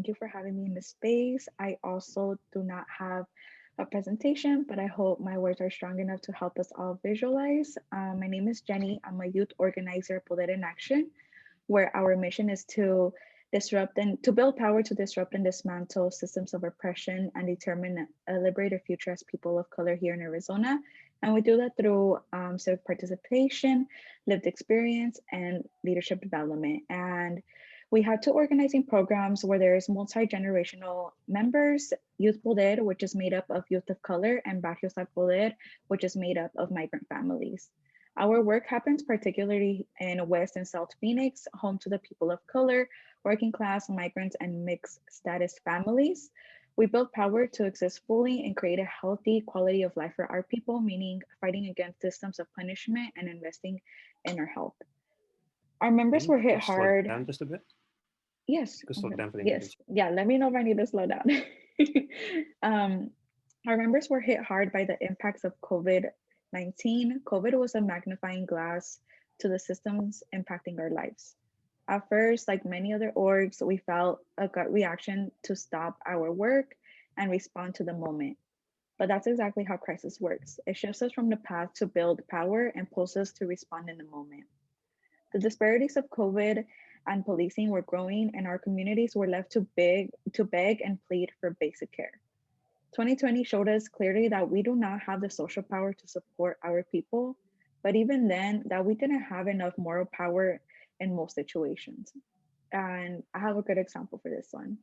Thank you for having me in this space. I also do not have a presentation, but I hope my words are strong enough to help us all visualize. My name is Jennie. I'm a youth organizer at Bullet in Action, where our mission is to disrupt and to build power to disrupt and dismantle systems of oppression and determine a liberated future as people of color here in Arizona. And we do that through civic participation, lived experience, and leadership development. And we have two organizing programs where there's multi-generational members, Youth Poder, which is made up of youth of color, and Barrios al Poder, which is made up of migrant families. Our work happens particularly in West and South Phoenix, home to the people of color, working class, migrants, and mixed status families. We build power to exist fully and create a healthy quality of life for our people, meaning fighting against systems of punishment and investing in our health. Our members Can were you hit just slow hard. down just a bit? Yes, Just I'm slow gonna, down for the yes, interviews. yeah, let me know if I need to slow down. um, our members were hit hard by the impacts of COVID-19. COVID was a magnifying glass to the systems impacting our lives. At first, like many other orgs, we felt a gut reaction to stop our work and respond to the moment. But that's exactly how crisis works. It shifts us from the path to build power and pulls us to respond in the moment. The disparities of COVID and policing were growing, and our communities were left to beg and plead for basic care. 2020 showed us clearly that we do not have the social power to support our people, but even then, that we didn't have enough moral power in most situations. And I have a good example for this one.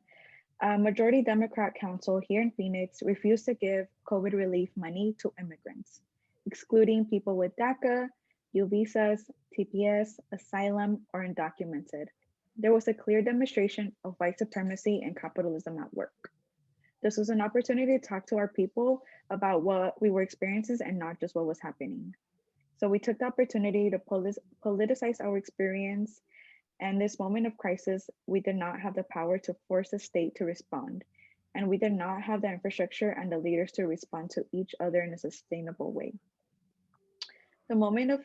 A majority Democrat council here in Phoenix refused to give COVID relief money to immigrants, excluding people with DACA, U visas, TPS, asylum, or undocumented. There was a clear demonstration of white supremacy and capitalism at work. This was an opportunity to talk to our people about what we were experiencing and not just what was happening. So we took the opportunity to politicize our experience. And this moment of crisis, we did not have the power to force the state to respond. And we did not have the infrastructure and the leaders to respond to each other in a sustainable way. The moment of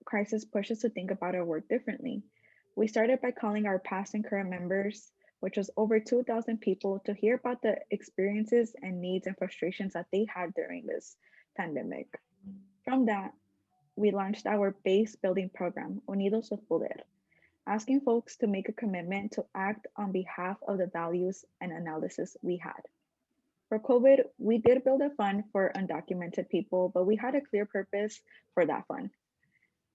crisis pushed us to think about our work differently. We started by calling our past and current members, which was over 2,000 people, to hear about the experiences and needs and frustrations that they had during this pandemic. From that, we launched our base building program, Unidos with Poder, asking folks to make a commitment to act on behalf of the values and analysis we had. For COVID, we did build a fund for undocumented people, but we had a clear purpose for that fund.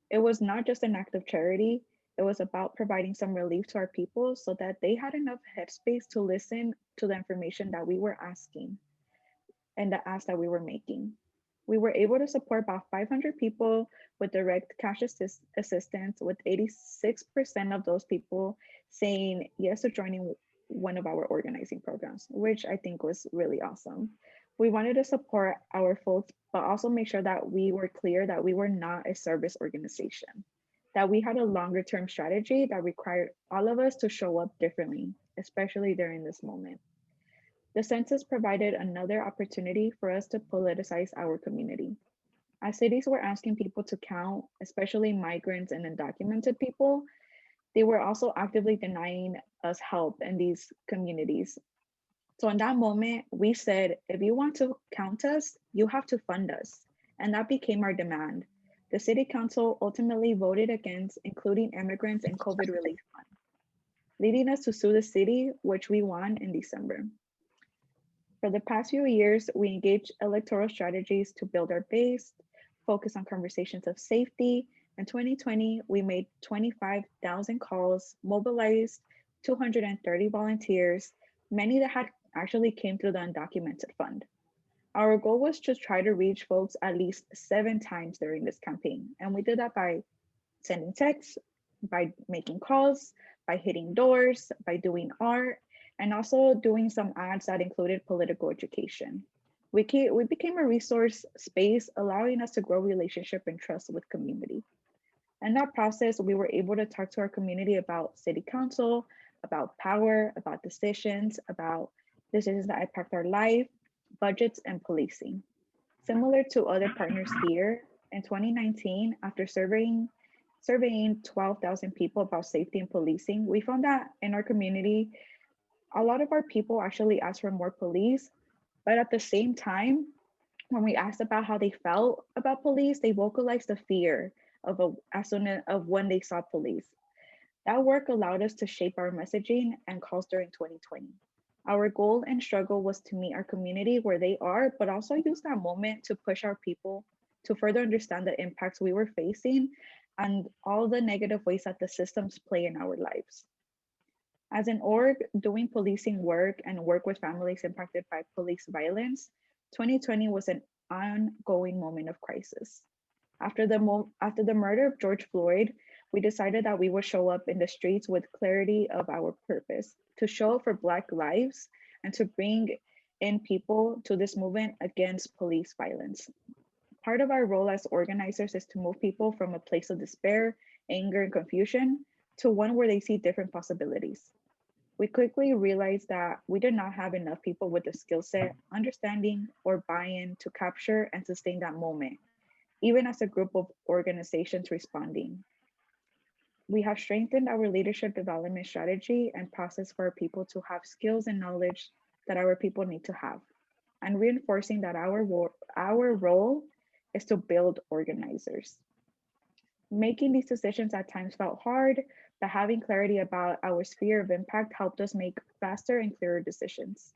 It was not just an act of charity, it was about providing some relief to our people so that they had enough headspace to listen to the information that we were asking and the ask that we were making. We were able to support about 500 people with direct cash assistance, with 86% of those people saying yes to joining one of our organizing programs, which I think was really awesome. We wanted to support our folks, but also make sure that we were clear that we were not a service organization, that we had a longer term strategy that required all of us to show up differently, especially during this moment. The census provided another opportunity for us to politicize our community. As cities were asking people to count, especially migrants and undocumented people, they were also actively denying us help in these communities. So in that moment, we said, if you want to count us, you have to fund us. And that became our demand. The city council ultimately voted against including immigrants in COVID relief fund, leading us to sue the city, which we won in December. For the past few years, we engaged electoral strategies to build our base, focus on conversations of safety. In 2020, we made 25,000 calls, mobilized 230 volunteers, many that had actually came through the undocumented fund. Our goal was to try to reach folks at least 7 times during this campaign. And we did that by sending texts, by making calls, by hitting doors, by doing art, and also doing some ads that included political education. We became a resource space, allowing us to grow relationship and trust with community. In that process, we were able to talk to our community about city council, about power, about decisions that impact our life, budgets, and policing. Similar to other partners here, in 2019, after surveying 12,000 people about safety and policing, we found that in our community, A lot of our people actually asked for more police, but at the same time, when we asked about how they felt about police, they vocalized the fear as soon of when they saw police. That work allowed us to shape our messaging and calls during 2020. Our goal and struggle was to meet our community where they are, but also use that moment to push our people to further understand the impacts we were facing and all the negative ways that the systems play in our lives. As an org doing policing work and work with families impacted by police violence, 2020 was an ongoing moment of crisis. After the murder of George Floyd, we decided that we would show up in the streets with clarity of our purpose, to show up for Black lives and to bring in people to this movement against police violence. Part of our role as organizers is to move people from a place of despair, anger, and confusion to one where they see different possibilities. We quickly realized that we did not have enough people with the skill set, understanding, or buy in to capture and sustain that moment, even as a group of organizations responding. We have strengthened our leadership development strategy and process for our people to have skills and knowledge that our people need to have, and reinforcing that our role is to build organizers. Making these decisions at times felt hard, but having clarity about our sphere of impact helped us make faster and clearer decisions.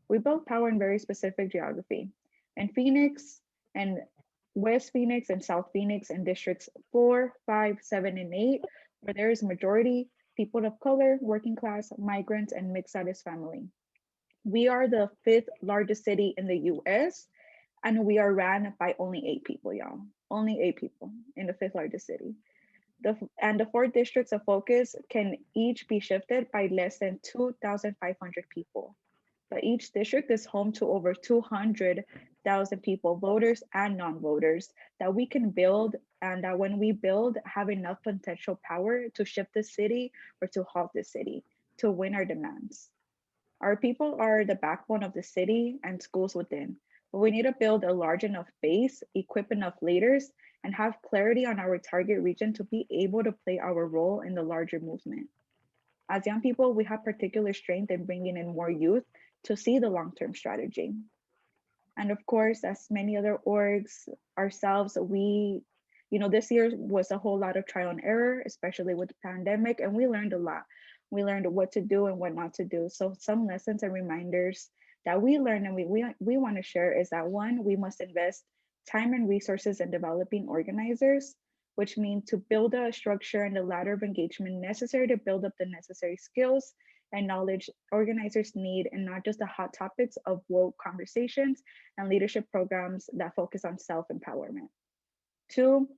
We built power in very specific geography. In Phoenix and West Phoenix and South Phoenix and districts 4, 5, 7, and 8, where there is majority people of color, working class, migrants, and mixed status family. We are the fifth largest city in the US, and we are ran by only 8 people, y'all. Only 8 people in the fifth largest city. And the 4 districts of focus can each be shifted by less than 2,500 people. But each district is home to over 200,000 people, voters and non voters, that we can build, and that when we build, have enough potential power to shift the city or to halt the city, to win our demands. Our people are the backbone of the city and schools within, but we need to build a large enough base, equip enough leaders, and have clarity on our target region to be able to play our role in the larger movement. As young people, we have particular strength in bringing in more youth to see the long term strategy. And of course, as many other orgs, ourselves, this year was a whole lot of trial and error, especially with the pandemic, and we learned a lot. We learned what to do and what not to do. So some lessons and reminders that we learned and we want to share is that one, we must invest time and resources in developing organizers, which means to build a structure and a ladder of engagement necessary to build up the necessary skills and knowledge organizers need, and not just the hot topics of woke conversations and leadership programs that focus on self-empowerment. Two,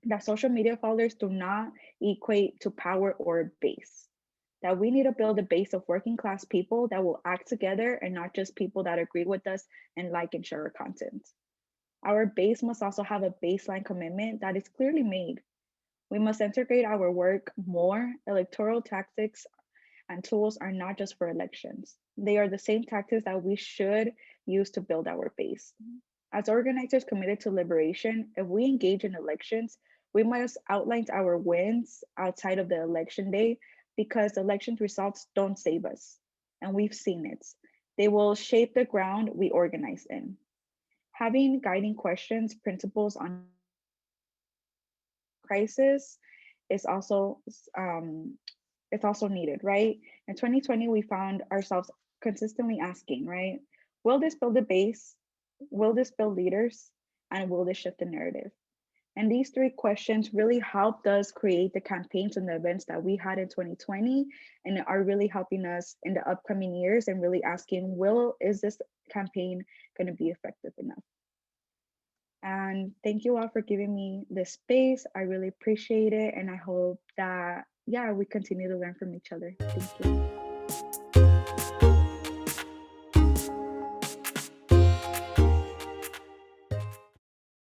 that social media followers do not equate to power or base. That we need to build a base of working class people that will act together and not just people that agree with us and like and share our content. Our base must also have a baseline commitment that is clearly made. We must integrate our work more. Electoral tactics and tools are not just for elections. They are the same tactics that we should use to build our base. As organizers committed to liberation, if we engage in elections, we must outline our wins outside of the election day, because election results don't save us. And we've seen it. They will shape the ground we organize in. Having guiding questions, principles on crisis is also it's also needed, right? In 2020, we found ourselves consistently asking, right? Will this build a base? Will this build leaders? And will this shift the narrative? And these 3 questions really helped us create the campaigns and the events that we had in 2020 and are really helping us in the upcoming years and really asking, is this campaign going to be effective enough? And thank you all for giving me this space. I really appreciate it. And I hope that, yeah, we continue to learn from each other. Thank you.